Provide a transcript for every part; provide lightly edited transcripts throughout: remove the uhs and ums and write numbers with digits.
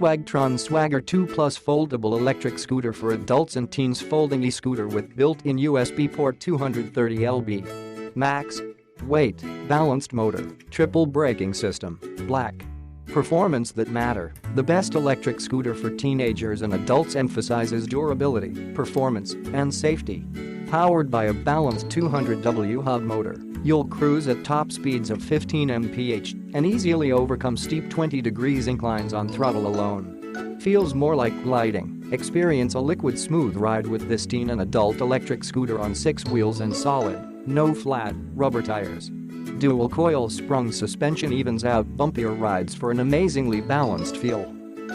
Swagtron Swagger 2 Plus Foldable Electric Scooter for Adults and Teens. Folding e-scooter with built-in USB port, 230 lb. Max. Weight. Balanced motor. Triple braking system. Black. Performance that matter. The best electric scooter for teenagers and adults emphasizes durability, performance, and safety. Powered by a balanced 200W hub motor, you'll cruise at top speeds of 15 mph and easily overcome steep 20 degrees inclines on throttle alone. Feels more like gliding. Experience a liquid smooth ride with this teen and adult electric scooter on 6 wheels and solid, no flat, rubber tires. Dual coil-sprung suspension evens out bumpier rides for an amazingly balanced feel.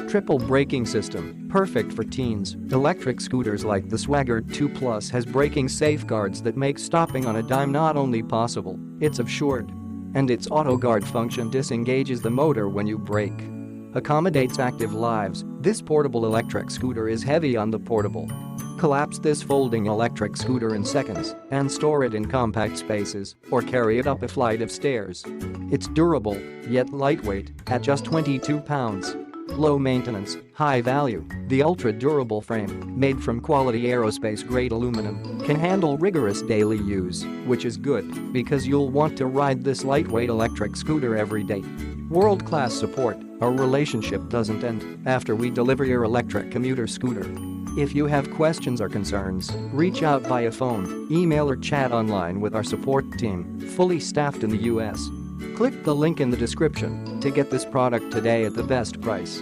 Triple braking system, perfect for teens. Electric scooters like the Swagger 2 Plus has braking safeguards that make stopping on a dime not only possible, it's assured. And its auto guard function disengages the motor when you brake. Accommodates active lives. This portable electric scooter is heavy on the portable. Collapse this folding electric scooter in seconds and store it in compact spaces or carry it up a flight of stairs. It's durable, yet lightweight, at just 22 pounds. Low maintenance, high value. The ultra-durable frame, made from quality aerospace-grade aluminum, can handle rigorous daily use, which is good because you'll want to ride this lightweight electric scooter every day. World-class support. Our relationship doesn't end after we deliver your electric commuter scooter. If you have questions or concerns, reach out via phone, email or chat online with our support team, fully staffed in the US. Click the link in the description to get this product today at the best price.